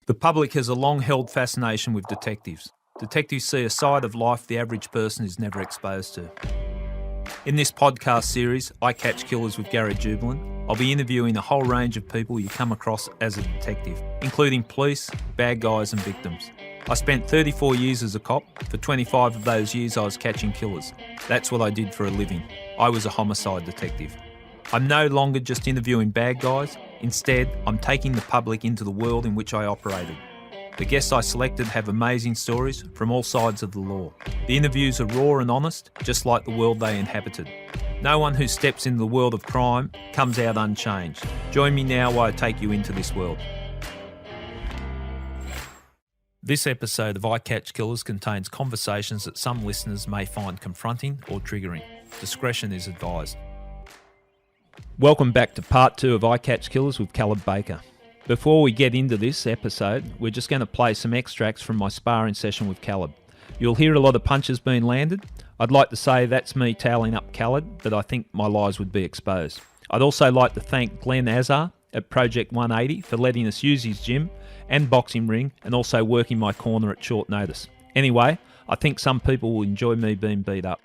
The public has a long-held fascination with detectives. Detectives see a side of life the average person is never exposed to. In this podcast series, I Catch Killers with Garrett Jubilant, I'll be interviewing a whole range of people you come across as a detective, including police, bad guys and victims. I spent 34 years as a cop. For 25 of those years I was catching killers. That's what I did for a living. I was a homicide detective. I'm no longer just interviewing bad guys. Instead, I'm taking the public into the world in which I operated. The guests I selected have amazing stories from all sides of the law. The interviews are raw and honest, just like the world they inhabited. No one who steps into the world of crime comes out unchanged. Join me now while I take you into this world. This episode of I Catch Killers contains conversations that some listeners may find confronting or triggering. Discretion is advised. Welcome back to part 2 of I Catch Killers with Khalid Baker. Before we get into this episode, we're just going to play some extracts from my sparring session with Khalid. You'll hear a lot of punches being landed. I'd like to say that's me toweling up Khalid, but I think my lies would be exposed. I'd also like to thank Glenn Azar at Project 180 for letting us use his gym and boxing ring and also working my corner at short notice. Anyway, I think some people will enjoy me being beat up.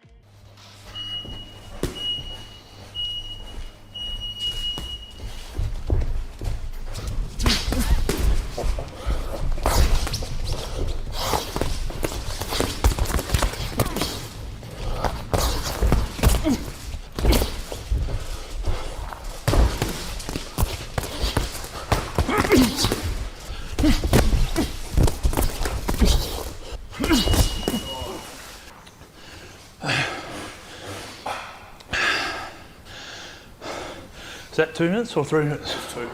Is that 2 minutes or 3 minutes? It's 2.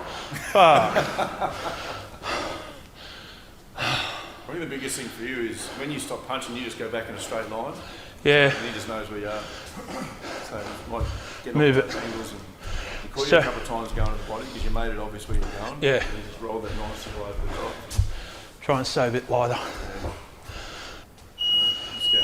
Ah. I think the biggest thing for you is when you stop punching, you just go back in a straight line. Yeah. And he just knows where you are. So you might get Move off it. those angles and you caught you a couple of times going to the body because you made it obvious where you were going. Yeah. And you just rolled that nice all over the top. Try and stay a bit lighter. Yeah. Let's go.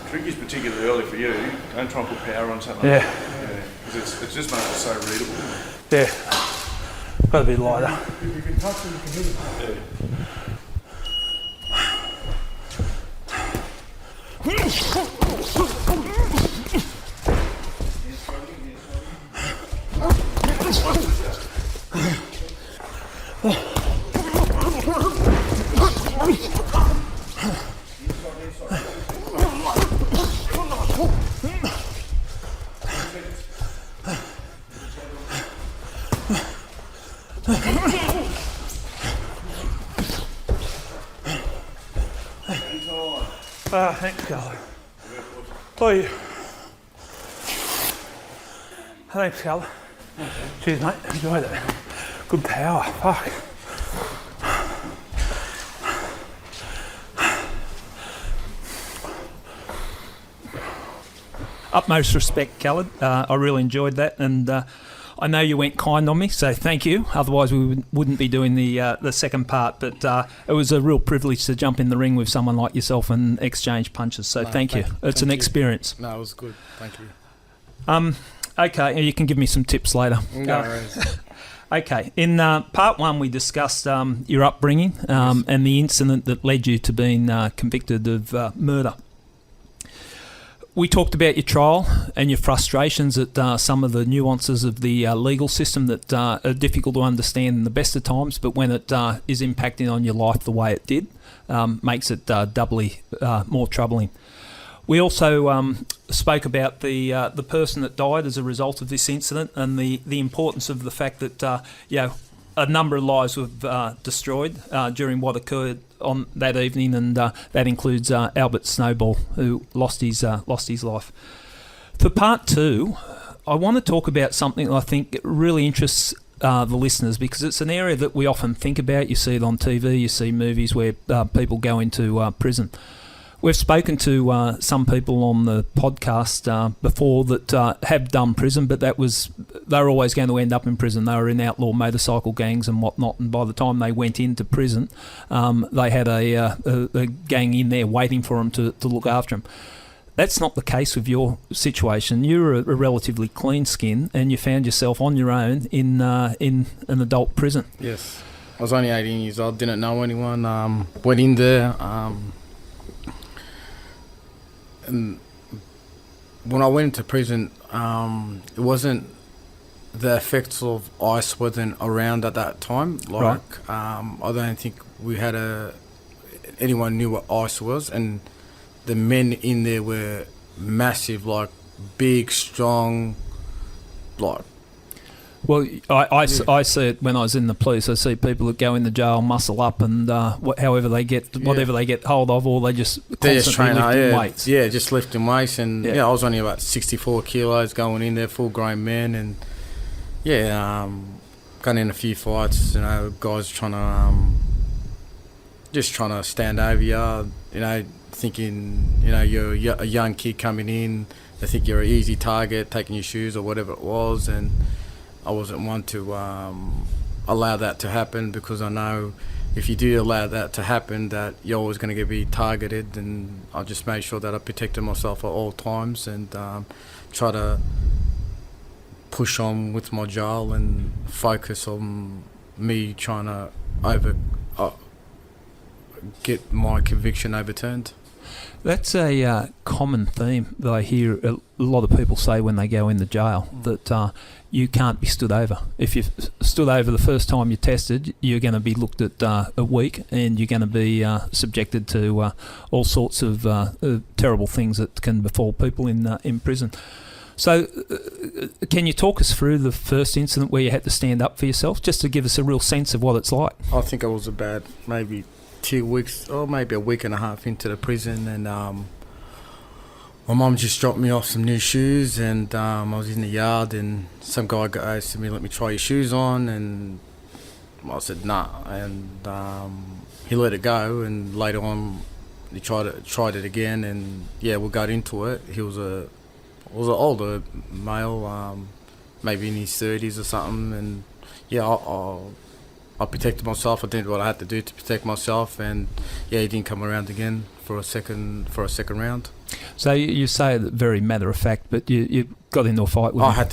Trick is particularly early for you. Don't try and put power on something. Yeah. Because it's just makes it so readable. Yeah. Got to be lighter. If you can touch it, you can hit it. Yeah. Thanks, Khalid. Bye. Thanks, Khalid. Cheers, mate. Enjoyed it. Good power. Fuck. Utmost respect, Khalid. I really enjoyed that, and I know you went kind on me, so thank you. Otherwise, we wouldn't be doing the second part. But it was a real privilege to jump in the ring with someone like yourself and exchange punches. So thank you. It's an experience. No, it was good. Thank you. Okay, you can give me some tips later. No worries. Okay, in part 1 we discussed your upbringing and the incident that led you to being convicted of murder. We talked about your trial and your frustrations at some of the nuances of the legal system that are difficult to understand in the best of times, but when it is impacting on your life the way it did, makes it doubly more troubling. We also spoke about the person that died as a result of this incident and the importance of the fact that a number of lives were destroyed during what occurred on that evening, and that includes Albert Snowball, who lost his life. For part 2, I want to talk about something that I think really interests the listeners, because it's an area that we often think about. You see it on TV, you see movies where people go into prison. We've spoken to some people on the podcast before that have done prison, but they were always going to end up in prison. They were in outlaw motorcycle gangs and whatnot, and by the time they went into prison, they had a gang in there waiting for them to look after them. That's not the case with your situation. You're a relatively clean skin, and you found yourself on your own in an adult prison. Yes. I was only 18 years old, didn't know anyone. Went in there. And when I went into prison, it wasn't, the effects of ice wasn't around at that time. Like, right. I don't think we had anyone knew what ice was, and the men in there were massive, like big, strong, like. Well, I see it when I was in the police. I see people that go in the jail, muscle up, and whatever they get hold of, or they just constantly lifting weights. Yeah, just lifting weights, and I was only about 64 kilos going in there, full grown man, and got in a few fights. You know, guys trying to stand over you. Thinking you're a young kid coming in. They think you're an easy target, taking your shoes or whatever it was, and I wasn't one to allow that to happen, because I know if you do allow that to happen, that you're always going to be targeted, and I just made sure that I protected myself at all times and try to push on with my jail and focus on me trying to get my conviction overturned. That's a common theme that I hear a lot of people say when they go into jail, that you can't be stood over. If you're stood over the first time you're tested, you're going to be looked at a week, and you're going to be subjected to all sorts of terrible things that can befall people in prison. So can you talk us through the first incident where you had to stand up for yourself, just to give us a real sense of what it's like? I think I was about maybe 2 weeks or maybe a week and a half into the prison, and my mum just dropped me off some new shoes, and I was in the yard, and some guy goes to me, "Let me try your shoes on," and I said nah, and he let it go, and later on he tried it again, and we got into it. He was an older male, maybe in his 30s or something, and I protected myself. I did what I had to do to protect myself, and he didn't come around again for a second round. So you say that very matter of fact, but you got into a fight with him. I had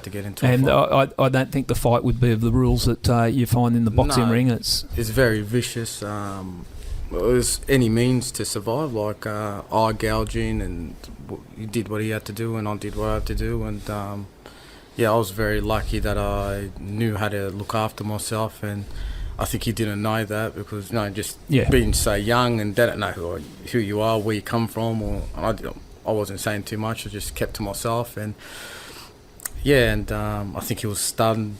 to get into a fight. And I don't think the fight would be of the rules that you find in the boxing ring. It's very vicious. It was any means to survive, like eye gouging, and he did what he had to do, and I did what I had to do, and I was very lucky that I knew how to look after myself, and I think he didn't know that, because being so young, and they don't know who you are, where you come from, or I wasn't saying too much. I just kept to myself, and I think he was stunned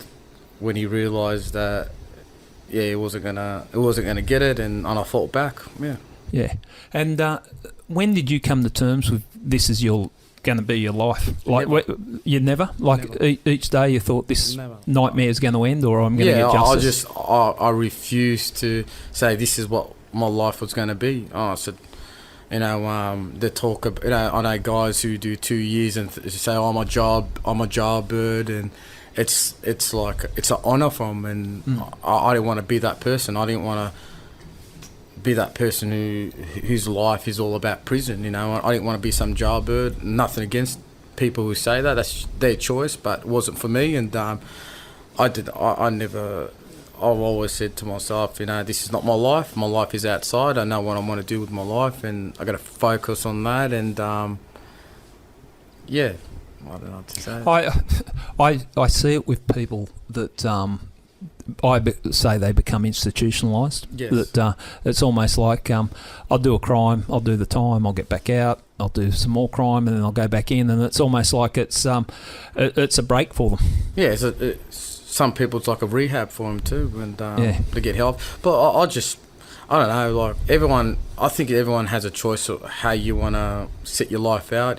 when he realised that he wasn't gonna get it, and I fought back. Yeah. And when did you come to terms with this is going to be your life? Like, you never? Like, each day you thought this nightmare is going to end, or I'm going to get justice? I refused to say this is what my life was going to be. I said, the talk of, I know guys who do 2 years and say, I'm a jailbird, and it's like, it's an honour for them, and I didn't want to be that person. I didn't want to be that person whose life is all about prison. I didn't want to be some jailbird. Nothing against people who say that. That's their choice, but it wasn't for me. And I've always said to myself, this is not my life. My life is outside. I know what I want to do with my life, and I got to focus on that. And I don't know what to say. I see it with people that say they become institutionalised. Yes. That it's almost like I'll do a crime, I'll do the time, I'll get back out, I'll do some more crime, and then I'll go back in, and it's almost like it's a break for them. Yeah, some people it's like a rehab for them too, and to get help. But I don't know, like I think everyone has a choice of how you want to set your life out.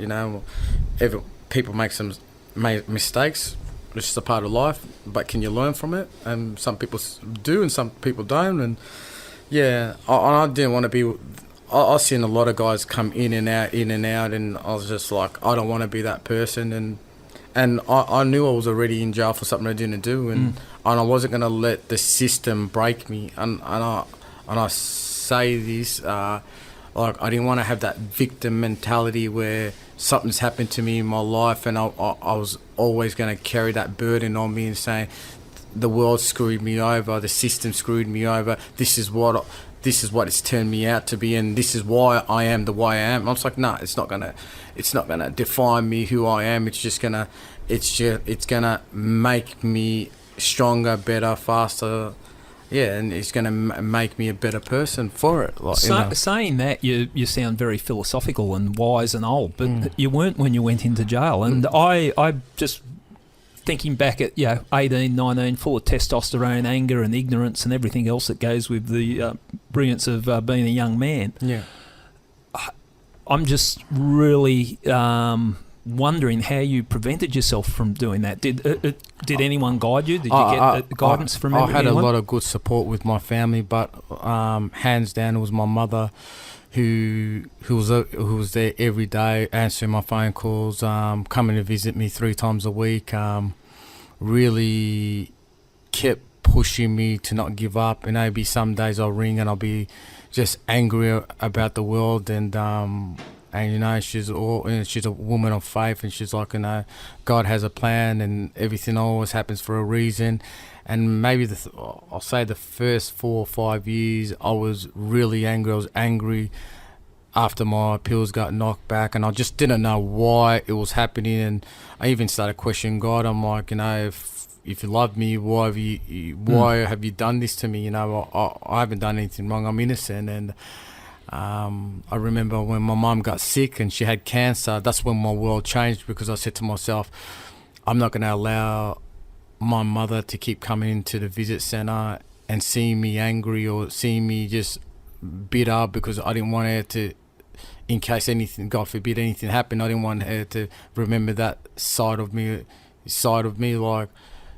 People make some mistakes. It's just a part of life. But can you learn from it? And some people do, and some people don't. And yeah, I didn't want to be. I've seen a lot of guys come in and out, and I was just like, I don't want to be that person. And I knew I was already in jail for something I didn't do, and I wasn't going to let the system break me. And I say this, like, I didn't want to have that victim mentality where something's happened to me in my life, and I was always going to carry that burden on me and saying, the world screwed me over, the system screwed me over, this is what it's turned me out to be, and this is why I am the way I am. I was like, no, it's not gonna define me who I am. It's gonna make me stronger, better, faster. Yeah, and it's going to make me a better person for it. Like, saying that, you sound very philosophical and wise and old, but you weren't when you went into jail. And I just thinking back at 18, 19, full of testosterone, anger and ignorance and everything else that goes with the brilliance of being a young man. Yeah, I'm just really wondering how you prevented yourself from doing that. Did anyone guide you? Did you get guidance from anyone? I had a lot of good support with my family, but hands down, it was my mother who was there every day, answering my phone calls, coming to visit me 3 times a week, really kept pushing me to not give up. And maybe some days I'll ring and I'll be just angry about the world, and she's a woman of faith, and she's like, God has a plan, and everything always happens for a reason. And maybe I'll say the first 4 or 5 years, I was really angry. I was angry after my appeals got knocked back, and I just didn't know why it was happening. And I even started questioning God. I'm like, if you love me, why have you done this to me? I haven't done anything wrong. I'm innocent. And I remember when my mum got sick and she had cancer, that's when my world changed, because I said to myself, I'm not going to allow my mother to keep coming into the visit centre and seeing me angry or seeing me just bitter, because I didn't want her to, in case anything, God forbid, anything happened, I didn't want her to remember that side of me, like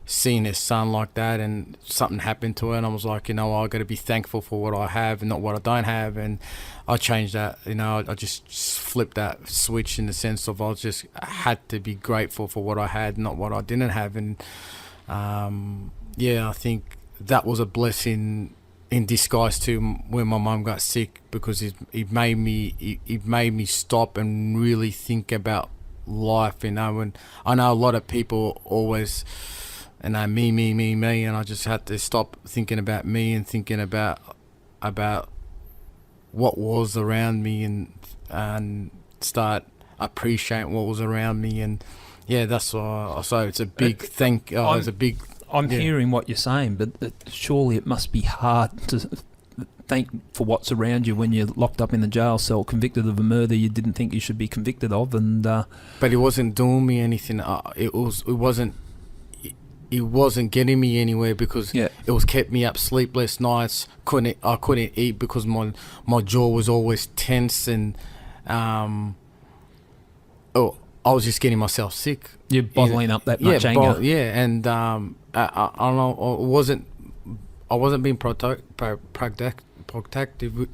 seeing her son like that, and something happened to her, and I was like, I got to be thankful for what I have and not what I don't have. And I changed that, I just flipped that switch in the sense of I had to be grateful for what I had, not what I didn't have. And I think that was a blessing in disguise too, when my mum got sick, because it made me stop and really think about life, and I know a lot of people always, me, and I just had to stop thinking about me and thinking about what was around me, and start appreciating what was around me. And that's why. So it's a big I'm hearing what you're saying, but surely it must be hard to thank for what's around you when you're locked up in the jail cell, convicted of a murder you didn't think you should be convicted of. And but it wasn't doing me anything. It wasn't getting me anywhere, because it was kept me up sleepless nights. I couldn't eat because my jaw was always tense, and I was just getting myself sick. You're bottling up that much anger. And I don't know. I wasn't being protective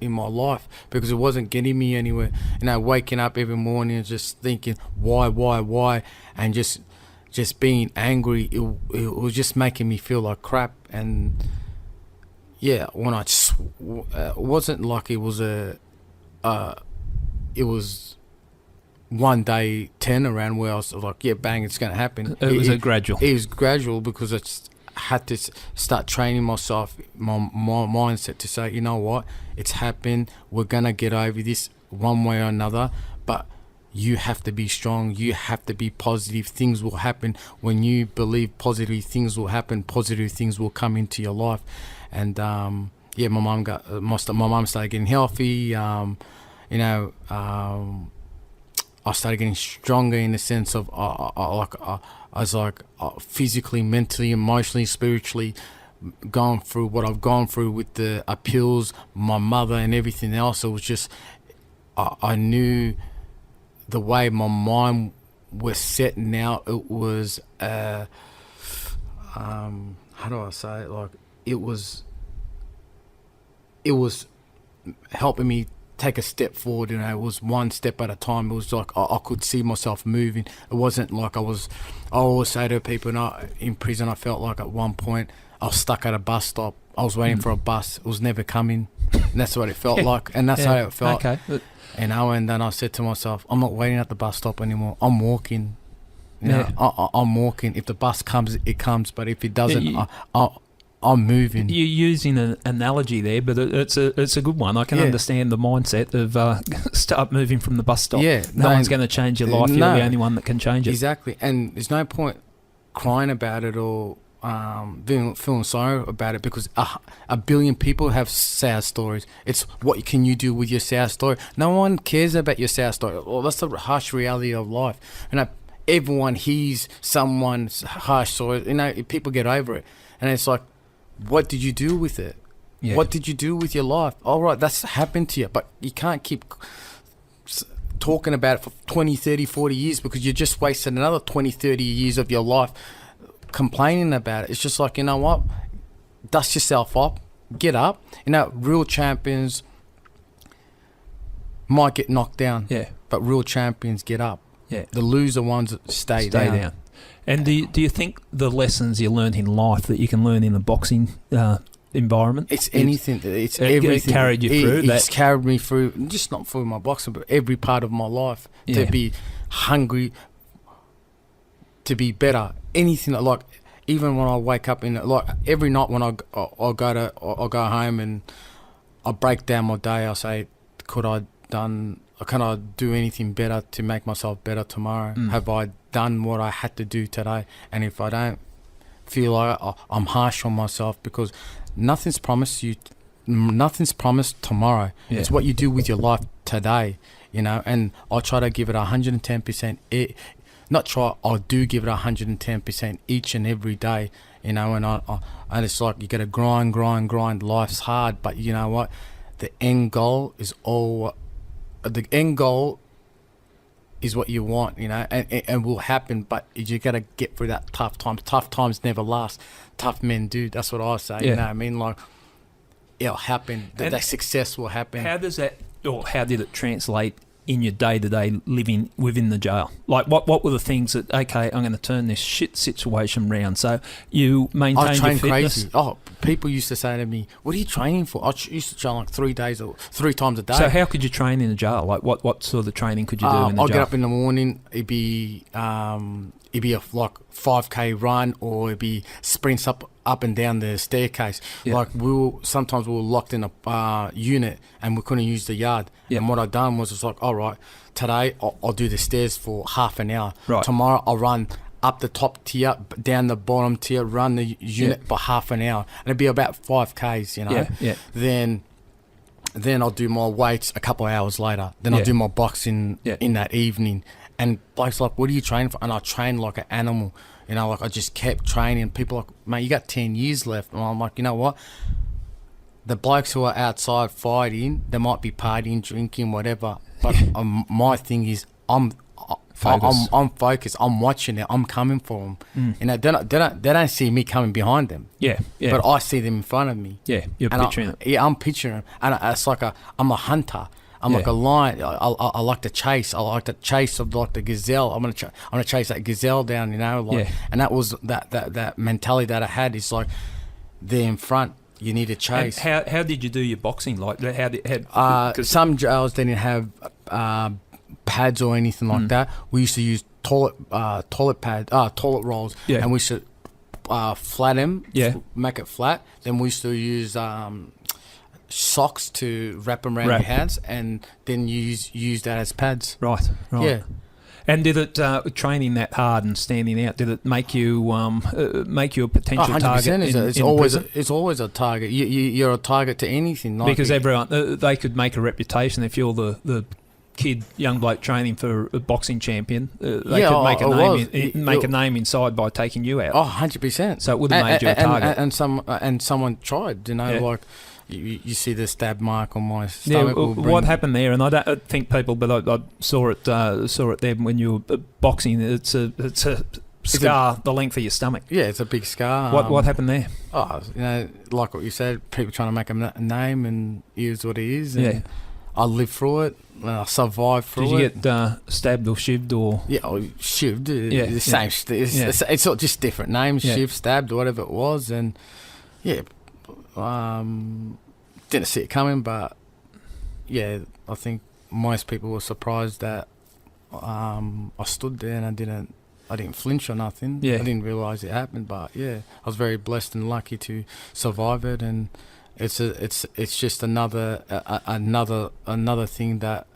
in my life, because it wasn't getting me anywhere. Waking up every morning and just thinking why, and just being angry, it was just making me feel like crap. And when it wasn't like it was it was one day turnaround where I was like, bang, it's going to happen. It was gradual. It was gradual, because I just had to start training myself, my mindset, to say, you know what, it's happened. We're going to get over this one way or another, but you have to be strong. You have to be positive. Things will happen. When you believe positive things will happen, positive things will come into your life. And my mum started getting healthy. I started getting stronger in the sense of I was physically, mentally, emotionally, spiritually going through what I've gone through with the appeals, my mother and everything else. It was just I knew the way my mind was set now. It was how do I say it? Like, it was helping me take a step forward. It was one step at a time. It was like I could see myself moving. It wasn't like I always say to people, in prison, I felt like at one point I was stuck at a bus stop. I was waiting for a bus. It was never coming. And that's what it felt like. And that's how it felt. Okay. And then I said to myself, I'm not waiting at the bus stop anymore. I'm walking. I'm walking. If the bus comes, it comes. But if it doesn't, I'm moving. You're using an analogy there, but it's a good one. I can understand the mindset of start moving from the bus stop. Yeah, no one's going to change your life. You're the only one that can change it. Exactly. And there's no point crying about it or feeling sorry about it, because a billion people have sad stories. It's what can you do with your sad story. No one cares about your sad story. Well, that's the harsh reality of life. Everyone hears someone's harsh story. People get over it, and it's like, what did you do with it? Yeah. What did you do with your life? All right, that's happened to you, but you can't keep talking about it for 20, 30, 40 years, because you just wasted another 20, 30 years of your life complaining about it. It's just like, you know what? Dust yourself up. Get up. Real champions might get knocked down. Yeah. But real champions get up. Yeah. The loser ones stay down. And do you think the lessons you learned in life that you can learn in a boxing environment? It's anything. It's everything. It carried you through. It's carried me through, just not through my boxing, but every part of my life. To be hungry, to be better. Anything like, even when I wake up every night when I go home and I break down my day, I say, can I do anything better to make myself better tomorrow? Have I done what I had to do today? And if I don't feel like I'm harsh on myself, because nothing's promised tomorrow. Yeah. It's what you do with your life today, and I try to give it 110%. I do give it 110% each and every day, and it's like you got to grind. Life's hard, but you know what? The end goal is what you want, and will happen, but you got to get through that tough times. Tough times never last. Tough men do. That's what I say. Yeah. You know what I mean? Like, it'll happen. That success will happen. How does that, or how did it translate in your day-to-day living within the jail? Like, what were the things that, okay, I'm going to turn this shit situation round? So you maintained your fitness. Crazy. Oh, people used to say to me, what are you training for? I used to train like 3 days or 3 times a day. So how could you train in the jail? Like, what sort of training could you do in the jail? I'll get up in the morning, it'd be a 5K run, or it'd be sprints up and down the staircase. Yeah. Like, sometimes we were locked in a unit and we couldn't use the yard. Yeah. And what I done was, it's like, all right, today I'll do the stairs for half an hour. Right. Tomorrow I'll run up the top tier, down the bottom tier, run the unit for half an hour. And it'd be about 5Ks, Yeah. Yeah. Then I'll do my weights a couple of hours later. Then I'll do my boxing in that evening. And blokes like, what are you training for? And I train like an animal. I just kept training. People are like, mate, you got 10 years left. And I'm like, you know what? The blokes who are outside fighting, they might be partying, drinking, whatever. But my thing is, I'm focused. I'm watching it. I'm coming for them. They don't see me coming behind them. Yeah. But I see them in front of me. Yeah, you're picturing it. Yeah, I'm picturing them. And it's like I'm a hunter. I'm like a lion. I like to chase. I like to chase of like the gazelle. I'm gonna chase that gazelle down. And that was that mentality that I had. Is like, they're in front. You need to chase. And how did you do your boxing? Like, some jails didn't have pads or anything like that. We used to use toilet rolls, and we used to flat them. Make it flat. Then we used to use socks to wrap them around your hands, and then use that as pads. Right. Yeah. And did it training that hard and standing out? Did it make you a potential 100%. Target? It's always a target. You're a target to anything. Because everyone they could make a reputation if you're the young bloke training for a boxing champion. They could make a name inside by taking you out. 100%. So it would have made you a target. And someone tried. Like. You see the stab mark on my stomach. Yeah, what happened there? And I don't think people, but I saw it there when you were boxing. It's a scar the length of your stomach. Yeah, it's a big scar. What happened there? Oh, like what you said, people trying to make a name, and here's what it is. And I lived through it. I survived through it. Did you get stabbed or shivved or? Yeah, shivved. The same. It's not just different names. Yeah. Shivved, stabbed, whatever it was, and didn't see it coming. But I think most people were surprised that I stood there and I didn't flinch or nothing. Yeah. I didn't realise it happened, but I was very blessed and lucky to survive it, and it's just another thing that.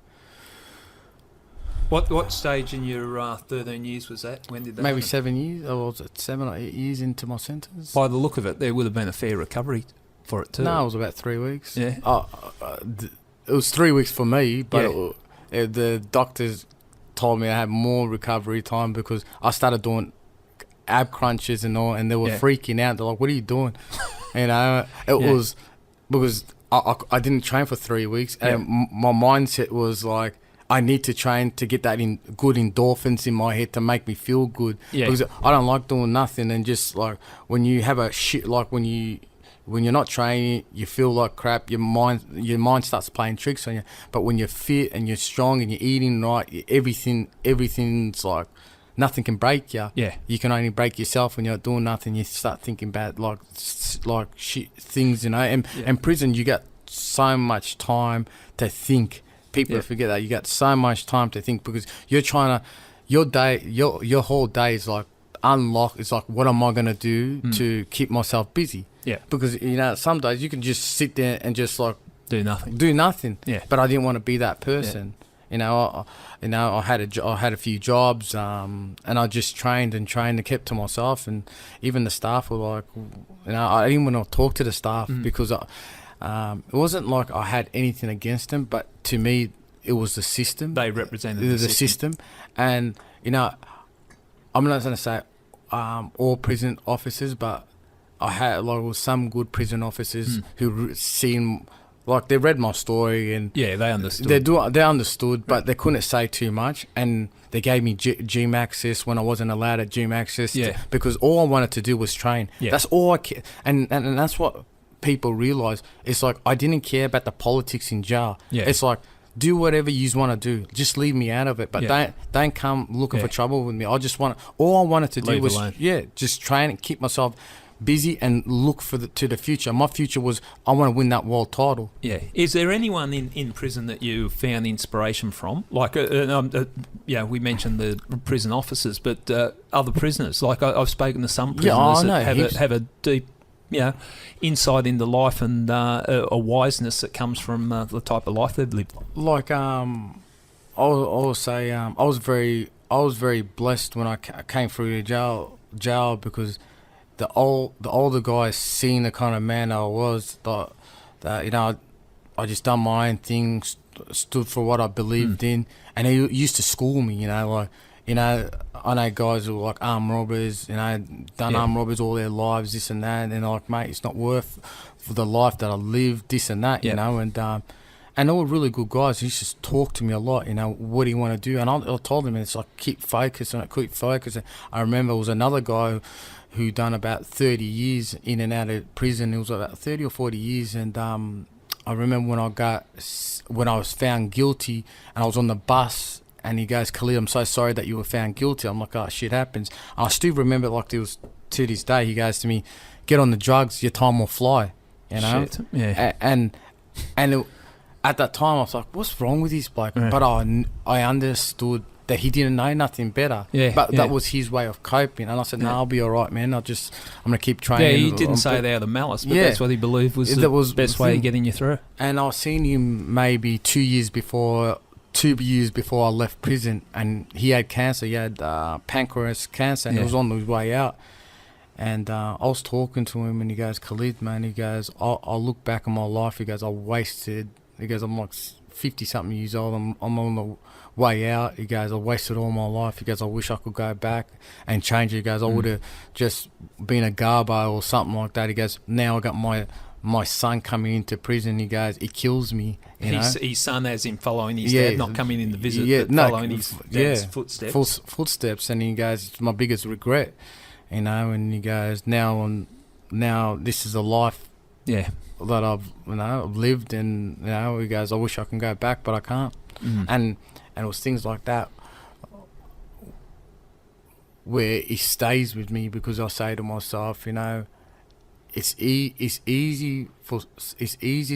What stage in your 13 years was that? When did that Maybe happen? 7 years. I was at 7 or 8 years into my sentence. By the look of it, there would have been a fair recovery for it too. No, it was about 3 weeks. Yeah. It was 3 weeks for me, but the doctors told me I had more recovery time because I started doing ab crunches and all, and they were freaking out. They're like, "What are you doing?" It was because I didn't train for 3 weeks, and my mindset was like, I need to train to get that good endorphins in my head to make me feel good. Yeah. Because I don't like doing nothing, and just like when you have a shit, like when you're not training, you feel like crap. Your mind starts playing tricks on you. But when you're fit and you're strong and you're eating right, everything's like nothing can break you. Yeah. You can only break yourself when you're not doing nothing. You start thinking about like shit things, And prison, you get so much time to think. People forget that you got so much time to think because you're trying to, your whole day is like unlock. It's like, what am I gonna do to keep myself busy? Yeah. Because some days you can just sit there and just like do nothing. Yeah. But I didn't want to be that person. Yeah. I had a few jobs, and I just trained and kept to myself, and even the staff were like, I didn't want to talk to the staff because it wasn't like I had anything against them, but to me, it was the system. They represented the system. And, I'm not going to say all prison officers, but I had some good prison officers who seen, they read my story and... Yeah, they understood. They understood, but they couldn't say too much. And they gave me gym access when I wasn't allowed at gym access because all I wanted to do was train. Yeah. That's all I cared. And that's what... people realise. It's like I didn't care about the politics in jail. Yeah. It's like do whatever you want to do. Just leave me out of it. But don't come looking for trouble with me. All I wanted to do was just train and keep myself busy and look to the future. My future was I want to win that world title. Yeah. Is there anyone in prison that you found inspiration from? Like we mentioned the prison officers, but other prisoners. Like I've spoken to some prisoners that have a deep insight into life and a wiseness that comes from the type of life they've lived. Like I'll say I was very blessed when I came through the jail because the older guys seen the kind of man I was. That I just done my own thing, stood for what I believed in, and he used to school me. I know guys who are like armed robbers, done armed robbers all their lives, this and that, and they're like, mate, it's not worth for the life that I lived, this and that, and they were really good guys. He used to talk to me a lot, what do you want to do? And I told him, it's like, keep focused on it, keep focused. I remember there was another guy who done about 30 years in and out of prison. It was about 30 or 40 years, and I remember when I was found guilty, and I was on the bus, and he goes, Khalid, I'm so sorry that you were found guilty. I'm like, oh, shit happens. And I still remember like it was to this day. He goes to me, get on the drugs, your time will fly. Shit. Yeah. And at that time, I was like, what's wrong with this bloke? Yeah. But I understood that he didn't know nothing better. Yeah. But that was his way of coping. And I said, no, I'll be all right, man. I'm going to keep training. Yeah, he didn't say it out of malice, but that's what he believed was the best way of getting you through. And I seen him maybe 2 years before I left prison, and he had cancer. He had pancreas cancer, and he was on his way out. And I was talking to him, and he goes, Khalid, man, he goes, I'll look back on my life. He goes, I'm like 50-something years old. I'm on the way out. He goes, I wasted all my life. He goes, I wish I could go back and change it. He goes, I would have just been a garbo or something like that. He goes, now I got my son coming into prison, he goes, it kills me. His son, as in following his dad, not coming in to visit, but following his dad's footsteps. Footsteps, and he goes, it's my biggest regret, and he goes, now this is a life that I've lived, and he goes, I wish I can go back, but I can't. And it was things like that where it stays with me, because I say to myself, it's easy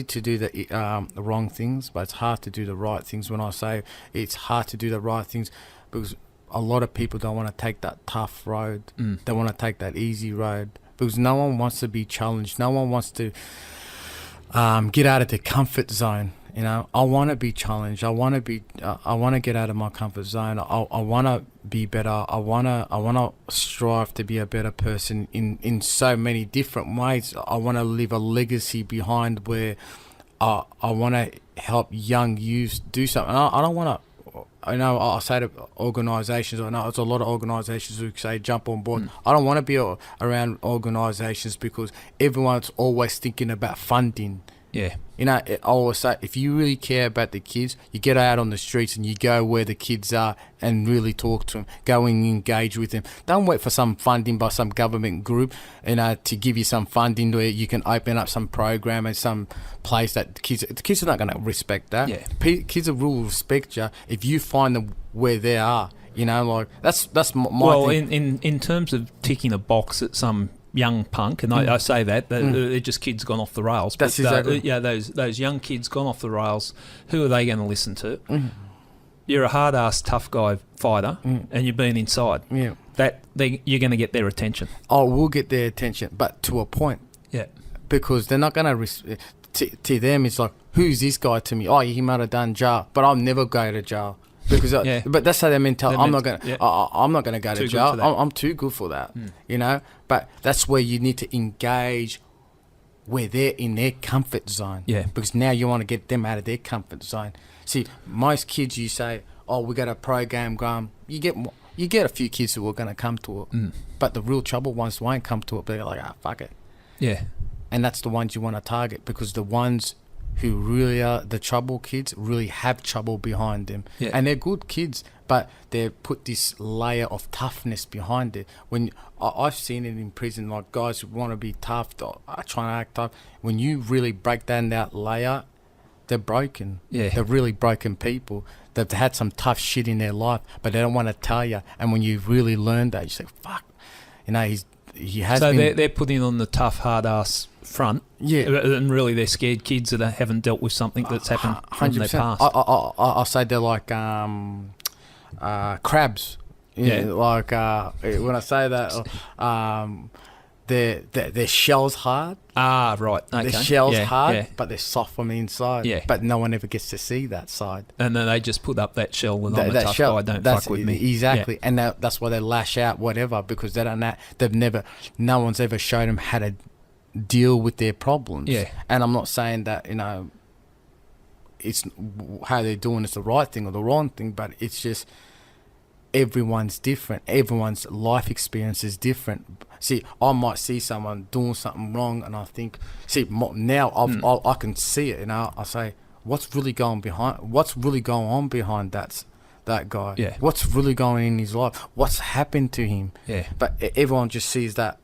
to do the wrong things, but it's hard to do the right things. When I say it's hard to do the right things, because a lot of people don't want to take that tough road. They want to take that easy road, because no one wants to be challenged. No one wants to get out of their comfort zone. I want to be challenged. I want to get out of my comfort zone. I want to be better. I want to strive to be a better person in so many different ways. I want to leave a legacy behind where I want to help young youths do something. I don't want to. I say to organisations, I know there's a lot of organisations who say jump on board. I don't want to be around organisations because everyone's always thinking about funding. Yeah. I always say, if you really care about the kids, you get out on the streets and you go where the kids are and really talk to them, go and engage with them. Don't wait for some funding by some government group, to give you some funding where you can open up some program and some place that the kids are not going to respect that. Yeah. Kids will respect you if you find them where they are. That's my well, thing. in terms of ticking a box at some young punk, and I say that they're just kids gone off the rails. That's but, exactly. Those young kids gone off the rails. Who are they going to listen to? You're a hard-ass, tough guy fighter, and you've been inside. Yeah, you're going to get their attention. Oh, we'll get their attention, but to a point. Yeah, because they're not going to them. It's like, who's this guy to me? Oh, he might have done jail, but I'll never go to jail. Because but that's how their mentality. I'm not gonna go to jail. I'm too good for that. But that's where you need to engage, where they're in their comfort zone. Yeah. Because now you want to get them out of their comfort zone. See, most kids, you say, oh, we got a program going. You get a few kids who are going to come to it, but the real trouble ones won't come to it. They're like, fuck it. Yeah. And that's the ones you want to target, because the ones who really are the trouble kids really have trouble behind them. Yeah. And they're good kids, but they put this layer of toughness behind it. When I've seen it in prison, like guys who want to be tough, trying to act tough, when you really break down that layer, they're broken. Yeah. They're really broken people. They've had some tough shit in their life, but they don't want to tell you. And when you've really learned that, you say, fuck, he has so been... they're putting on the tough, hard-ass front. Yeah. And really they're scared kids that haven't dealt with something that's happened 100%. in their past. I say they're like crabs. Like when I say that, their shell's hard. Ah, right. Okay. Their shell's hard, but they're soft from the inside. Yeah. But no one ever gets to see that side. And then they just put up that shell when I'm a tough guy, don't fuck with me. Exactly. Yeah. And that's why they lash out, whatever, because they don't know. No one's ever shown them how to deal with their problems. Yeah. And I'm not saying that, it's how they're doing is the right thing or the wrong thing, but it's just everyone's different. Everyone's life experience is different. See, I might see someone doing something wrong, and I think, now I can see it, I say, what's really going on behind that guy? Yeah. What's really going in his life? What's happened to him? Yeah. But everyone just sees that.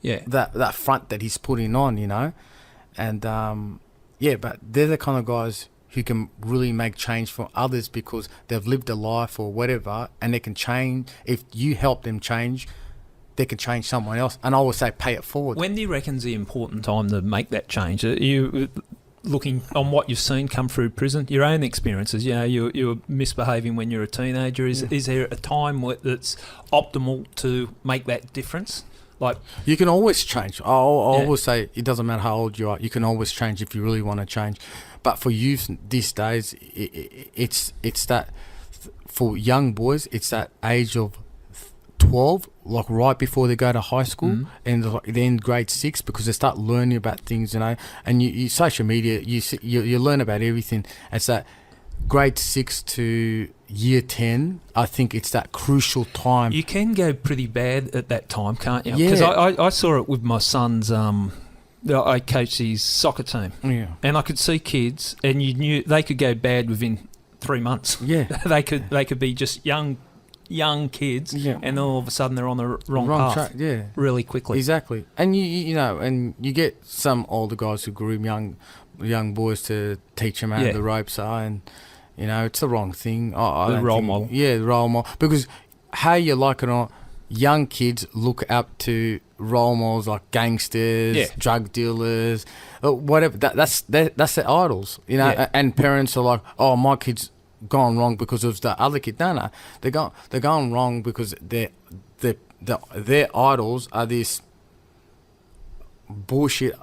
Yeah. That front that he's putting on, and but they're the kind of guys who can really make change for others because they've lived a life or whatever, and they can change. If you help them change, they can change someone else. And I always say, pay it forward. When do you reckon's the important time to make that change? Are you looking on what you've seen come through prison, your own experiences? You're misbehaving when you're a teenager. Is there a time that's optimal to make that difference? Like, you can always change. I always say it doesn't matter how old you are. You can always change if you really want to change. But for youth these days, it's that for young boys, it's that age of 12, like right before they go to high school, and then grade 6, because they start learning about things, and you social media, you learn about everything. It's that grade 6 to year 10, I think it's that crucial time. You can go pretty bad at that time, can't you? Yeah. Because I saw it with my son's I coached his soccer team, Yeah. and I could see kids, and you knew they could go bad within 3 months. Yeah. they could be just young kids, Yeah. and all of a sudden they're on the wrong path track. Yeah. really quickly. Exactly. And you know, and you get some older guys who groom young boys to teach them how Yeah. the ropes are, and you know, it's the wrong thing. I The don't role think- model. Yeah, the role model. Because how you like it or not, young kids look up to role models like gangsters, Yeah. drug dealers, whatever. That's their idols, you know. Yeah. And parents are like, "Oh, my kid's gone wrong because of the other kid." No, they're going wrong because their idols are this bullshit.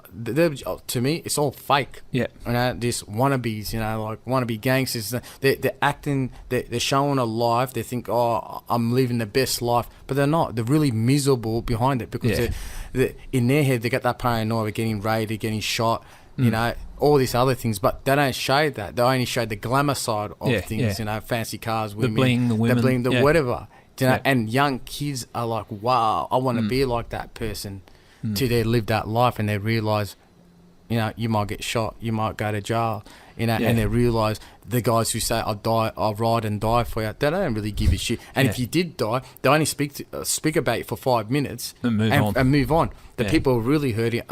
To me, it's all fake. Yeah. You know, this wannabes, you know, like wannabe gangsters. They're acting, they're showing a life. They think, oh, I'm living the best life. But they're not. They're really miserable behind it because Yeah. they're in their head, they got that paranoia of getting raided, getting shot, you know, all these other things. But they don't show that. They only show the glamour side of Yeah, things, yeah. you know, fancy cars, The women. bling, the women. The bling, the Yeah. whatever. You know, Yeah. and young kids are like, wow, I want to be like that person. Till they live that life and they realise, you know, you might get shot, you might go to jail, you know, Yeah. and they realise the guys who say, I'll ride and die for you, they don't really give a shit. And if Yeah. you did die, they only speak about it for 5 minutes And move on. The Yeah. people really hurting,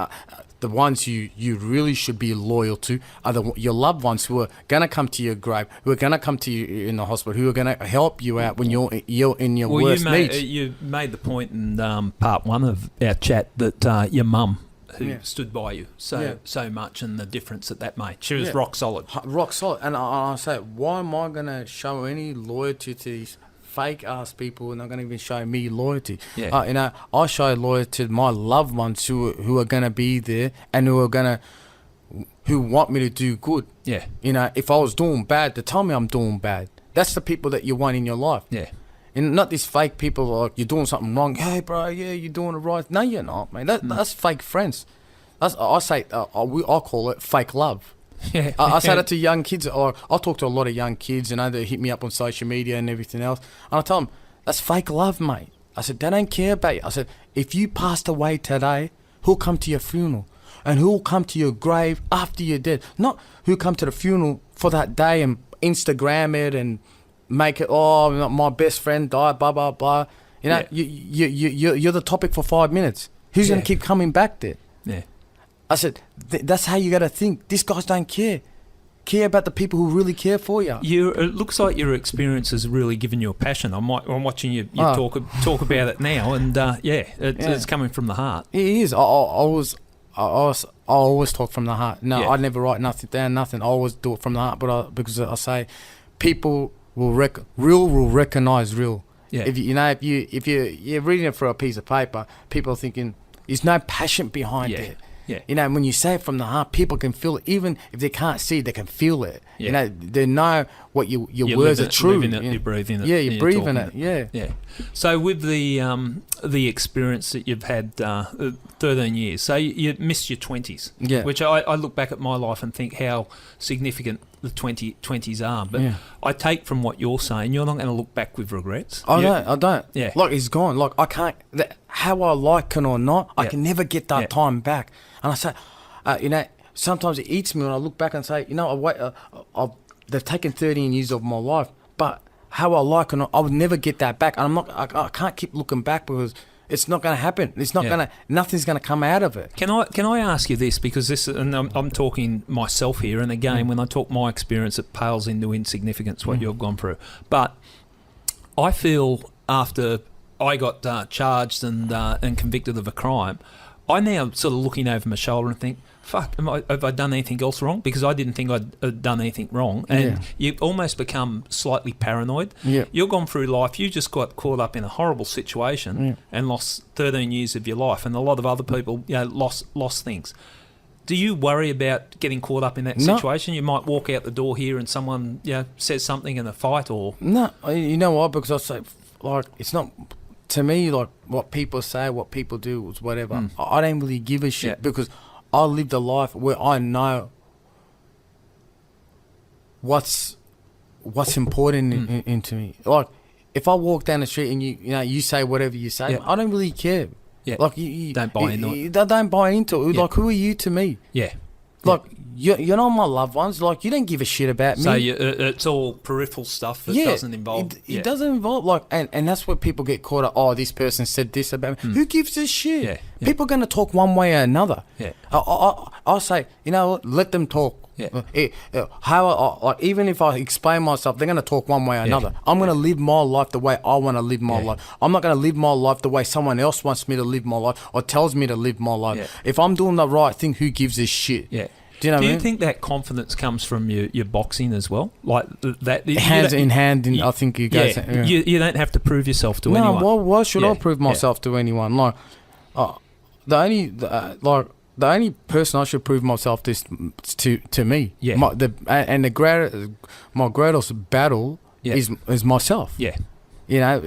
the ones you really should be loyal to are your loved ones who are going to come to your grave, who are going to come to you in the hospital, who are going to help you out when you're in your worst needs. You made the point in part one of our chat that your mum, who Yeah. stood by you Yeah. so much, and the difference that made. She was Yeah. rock solid. Rock solid. And I say, why am I going to show any loyalty to these fake ass people and they're going to even show me loyalty? Yeah. You know, I show loyalty to my loved ones who are going to be there and who want me to do good. Yeah. You know, if I was doing bad, to tell me I'm doing bad. That's the people that you want in your life. Yeah. And not these fake people like, you're doing something wrong. Hey, bro, yeah, you're doing it right. No, you're not, man. That's fake friends. I call it fake love. Yeah. I say that to young kids, or I talk to a lot of young kids, you know, they hit me up on social media and everything else, and I tell them, that's fake love, mate. I said, they don't care about you. I said, if you passed away today, who'll come to your funeral? And who'll come to your grave after you're dead? Not who come to the funeral for that day and Instagram it and make it, oh, my best friend died, blah, blah, blah. You know, you're the topic for 5 minutes. Who's going to keep coming back there? Yeah. I said, that's how you got to think. These guys don't care. Care about the people who really care for you. It looks like your experience has really given you a passion. I'm watching you talk about it now, and it's coming from the heart. It is. I always talk from the heart. No, Yeah. I never write nothing down, nothing. I always do it from the heart. But because I say, people will recognize real. Yeah. If you're reading it for a piece of paper, people are thinking there's no passion behind it. Yeah. You know, when you say it from the heart, people can feel it. Even if they can't see it, they can feel it. Yeah. You know, they know what your You're words living are true. Living it, you're breathing it. Yeah, and you're breathing talking it. Yeah. Yeah. So with the experience that you've had 13 years, so you missed your 20s, Yeah. which I look back at my life and think how significant the 20s are. But Yeah. I take from what you're saying, you're not going to look back with regrets. I don't. Yeah. Like, it's gone. Like, I can't, how I like it or not, I can never get that time back. And I say, you know, sometimes it eats me when I look back and say, you know, they've taken 13 years of my life, but how I like it or not, I would never get that back. And I can't keep looking back because it's not going to happen. It's not nothing's going to come out of it. Can I ask you this, because this, and I'm talking myself here, and again, when I talk my experience, it pales into insignificance what you've gone through. But I feel after I got charged and convicted of a crime, I now sort of looking over my shoulder and think, fuck, have I done anything else wrong? Because I didn't think I'd done anything wrong. And you almost become slightly paranoid. Yeah. You've gone through life, you just got caught up in a horrible situation and lost 13 years of your life. And a lot of other people, you know, lost things. Do you worry about getting caught up in that situation? You might walk out the door here and someone, you know, says something in a fight or... No, you know what? Because I say, like, it's not... To me, like, what people say, what people do, is whatever. I don't really give a shit because I lived a life where I know what's important into me. Like, if I walk down the street and you say whatever you say, I don't really care. Yeah. Like you Don't buy into it. Don't buy into it. Yeah. Like, who are you to me? Yeah. Like, you're not my loved ones. Like, you don't give a shit about So me. it's all peripheral stuff that doesn't involve. It doesn't involve, like, and that's where people get caught up. Oh, this person said this about me. Who gives a shit? Yeah, yeah. People are going to talk one way or another. Yeah. I'll say, you know what, let them talk. Yeah. Like, even if I explain myself, they're going to talk one way or another. I'm going to live my life the way I want to live my life. I'm not going to live my life the way someone else wants me to live my life or tells me to live my life. Yeah. If I'm doing the right thing, who gives a shit? Yeah. Do you know what I you mean? think that confidence comes from your boxing as well? Like that Hand in hand, I think you guys. Yeah. You don't have to prove yourself to no, anyone. why should I prove myself to anyone? Like, the only person I should prove myself to me. Yeah. My greatest battle is myself. Yeah. You know,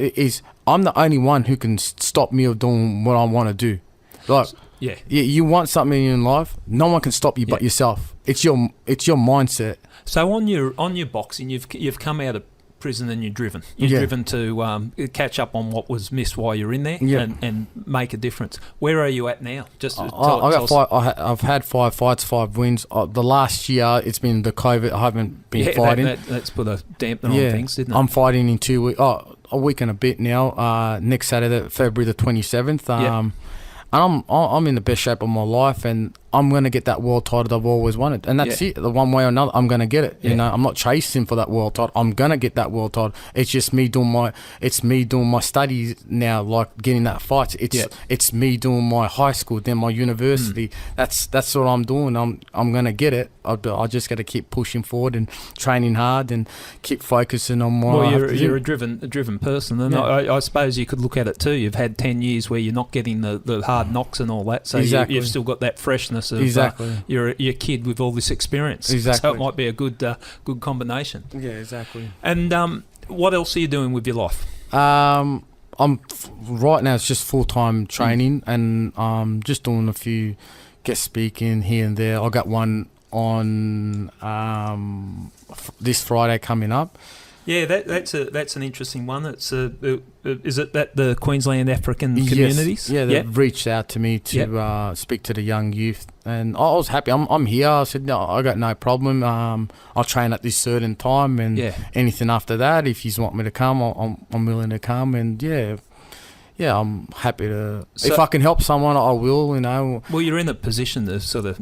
I'm the only one who can stop me of doing what I want to do. Like, Yeah. you want something in life, no one can stop you but yourself. It's your mindset. So on your boxing, you've come out of prison and you're driven. You're driven to catch up on what was missed while you're in there and make a difference. Where are you at now? Just I've had 5 fights, 5 wins. The last year, it's been the COVID. I haven't been fighting. That's put a dampener on things, didn't it? I'm fighting in 2 weeks. A week and a bit now. Next Saturday, February the 27th. And I'm in the best shape of my life, and I'm going to get that world title I've always wanted. And that's it. The one way or another, I'm going to get it. You know, I'm not chasing for that world title. I'm going to get that world title. It's just me doing my studies now, like getting that fight. It's me doing my high school, then my university. That's what I'm doing. I'm going to get it. I just got to keep pushing forward and training hard and keep focusing on my... Well, you're a driven person, and I suppose you could look at it too. You've had 10 years where you're not getting the hard knocks and all that, so you've still got that freshness of you're a kid with all this experience. So it might be a good combination. Yeah, exactly. And what else are you doing with your life? I'm right now. It's just full-time training, and just doing a few guest speaking here and there. I got one on this Friday coming up. Yeah, that's an interesting one. It's is it that the Queensland African communities? Yes. Yeah, they reached out to me to speak to the young youth, and I was happy. I'm here. I said, no, I got no problem. I'll train at this certain time, and anything after that, if you want me to come, I'm willing to come. And I'm happy to. If I can help someone, I will. You know. Well, you're in a position to sort of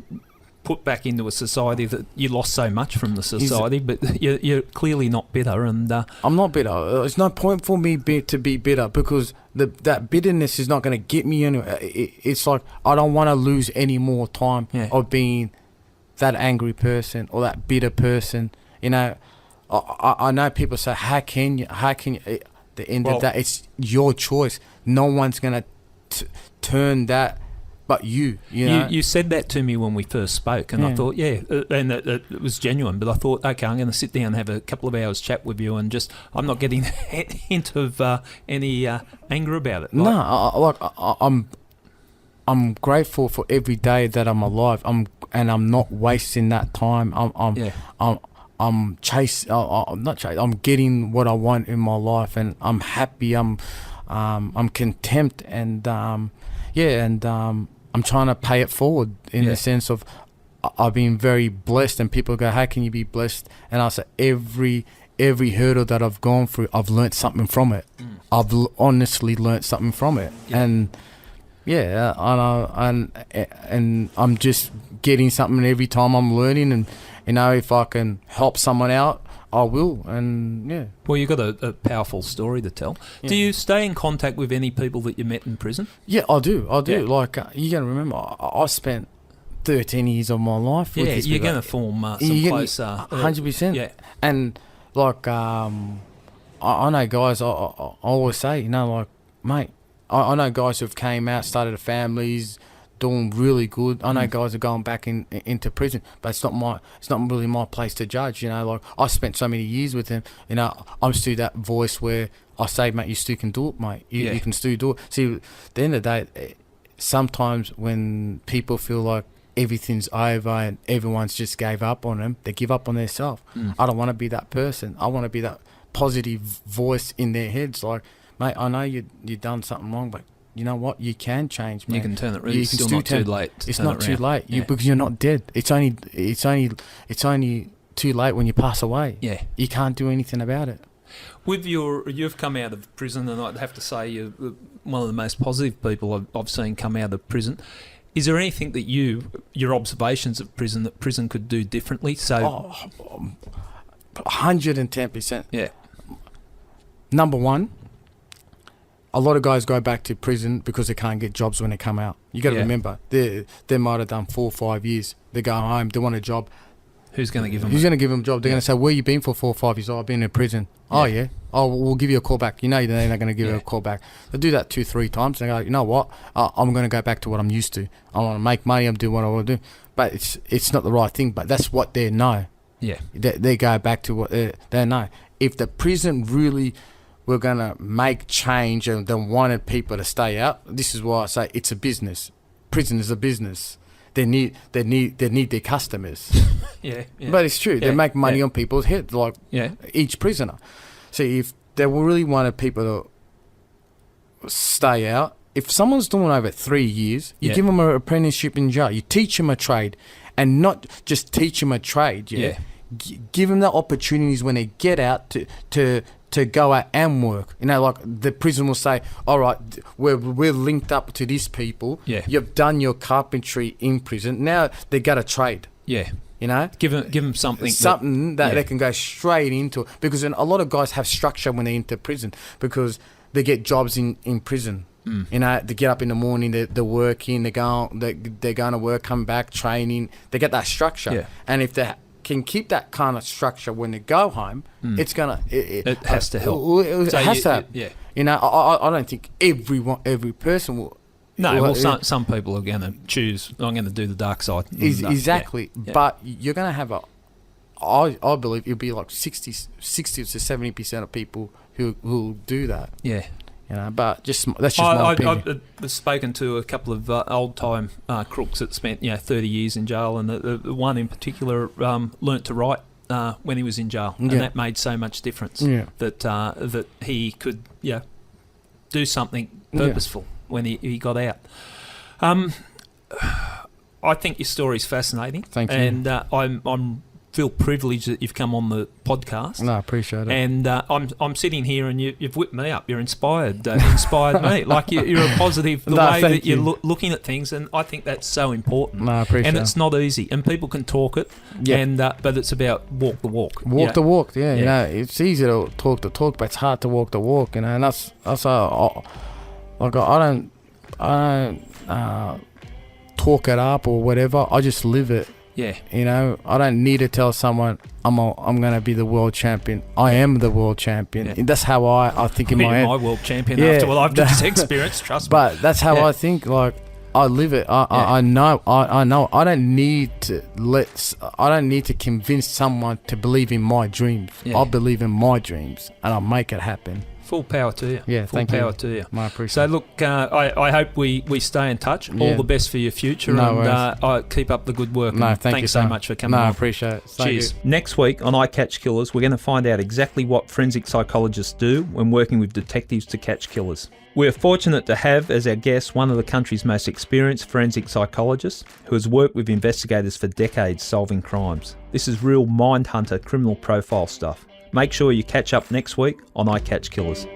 put back into a society that you lost so much from the society, but you're clearly not bitter. And I'm not bitter. There's no point for me to be bitter, because that bitterness is not going to get me anywhere. It's like I don't want to lose any more time of being that angry person or that bitter person. You know, I know people say, how can you? At the end of that, it's your choice. No one's going to turn that. But you know. You said that to me when we first spoke, and I thought, and it was genuine. But I thought, okay, I'm going to sit down and have a couple of hours chat with you, and I'm not getting a hint of any anger about it. I'm grateful for every day that I'm alive. I'm not wasting that time. I'm chasing. I'm not chasing. I'm getting what I want in my life, and I'm happy. I'm content, and I'm trying to pay it forward in the sense of I've been very blessed, and people go, how can you be blessed? And I say, every hurdle that I've gone through, I've learnt something from it. I've honestly learnt something from it. And and I'm just getting something every time I'm learning, and you know, if I can help someone out, I will. And well, you've got a powerful story to tell. Do you stay in contact with any people that you met in prison? Yeah, I do. Like, you gotta remember, I spent 13 years of my life with this. You're going to form some close 100%. Yeah. And like, I know guys, I always say, you know, like, mate, I know guys who've came out, started families, doing really good. I know guys are going back into prison, but it's not really my place to judge. You know, like, I spent so many years with him. You know, I'm still that voice where I say, mate, you still can do it, mate. You can still do it. See, at the end of the day, sometimes when people feel like everything's over and everyone's just gave up on them, they give up on themselves. I don't want to be that person. I want to be that positive voice in their heads. Like, mate, I know you done something wrong, but you know what? You can change, man. You can turn it. Really, You it's can still still not too turn- late. To It's turn not it too around. late. Yeah. Because you're not dead. It's only too late when you pass away. Yeah. You can't do anything about it. You've come out of prison, and I'd have to say you're one of the most positive people I've seen come out of prison. Is there anything that your observations of prison, that prison could do differently? So, 110%. yeah, Number one, a lot of guys go back to prison because they can't get jobs when they come out. You got to Yeah. remember, they might have done 4 or 5 years. They go home, they want a job. who's going to give them? Who's going to give them a job? They're Yeah. going to say, where you been for 4 or 5 years? Oh, I've been in prison. Oh, Yeah. yeah. Oh, we'll give you a call back. You know they're not going to give you Yeah. a call back. They do that 2, 3 times. They go, you know what? I'm going to go back to what I'm used to. I want to make money. I'm doing what I want to do. But it's not the right thing. But that's what they know. Yeah, They go back to what they know. If the prison really were going to make change and they wanted people to stay out, this is why I say it's a business. Prison is a business. They need their customers. yeah. But it's true. Yeah. They make money Yeah. on people's heads, like Yeah, each prisoner. So if they really wanted people to stay out, if someone's doing over 3 years, you Yeah. give them an apprenticeship in jail. You teach them a trade, and not just teach them a trade. Yeah. Give them the opportunities when they get out to go out and work. You know, like the prison will say, all right, we're linked up to these people. Yeah. You've done your carpentry in prison. Now they got a trade, yeah. you know. Give them something. That yeah. they can go straight into. Because then a lot of guys have structure when they enter prison because they get jobs in prison. You know, they get up in the morning, they're working, they're going to work, come back, training. They get that structure. Yeah. And if they can keep that kind of structure when they go home, it's gonna. It has to help. It So has to. yeah. You know, I don't think every person will. No, will- well, some people are going to choose. I'm going to do the dark side. No, exactly. yeah. But you're going to have I believe it'll be like 60 to 70% of people who'll do that. Yeah. You know, but that's just my opinion. I've spoken to a couple of old-time crooks that spent 30 years in jail, and the one in particular learnt to write when he was in jail, and Yeah. that made so much difference. Yeah. That he could do something Yeah. purposeful when he got out. I think your story's fascinating. Thank you. And I'm feel privileged that you've come on the podcast. No, I appreciate it. And I'm sitting here, and you've whipped me up. You're inspired me. Like you're a positive. The No, way thank that you're you. looking at things, and I think that's so important. No, I appreciate And it. it's not easy, and people can talk it. Yeah. And but it's about walk the walk. Walk the walk, yeah. You Yeah. know, it's easy to talk the talk, but it's hard to walk the walk. You know, and that's I don't talk it up or whatever. I just live it. Yeah. You know, I don't need to tell someone I'm going to be the world champion. I am the world champion. Yeah. And that's how I think in Be my head. my world champion Yeah. after what I've just experienced. Trust me. But that's how Yeah. I think. Like I live it. I know. I know. I don't need to convince someone to believe in my dreams. Yeah. I believe in my dreams, and I'll make it happen. Full power to you. Yeah, Full thank you. power to you. I appreciate. So look, I hope we stay in touch. All Yeah. the best for your future, No and worries. I keep up the good work. No, and thank you thanks so so much for coming No, I on. appreciate it. Thank Cheers. you. Next week on I Catch Killers, we're going to find out exactly what forensic psychologists do when working with detectives to catch killers. We're fortunate to have as our guest one of the country's most experienced forensic psychologists who has worked with investigators for decades solving crimes. This is real mind hunter criminal profile stuff. Make sure you catch up next week on I Catch Killers.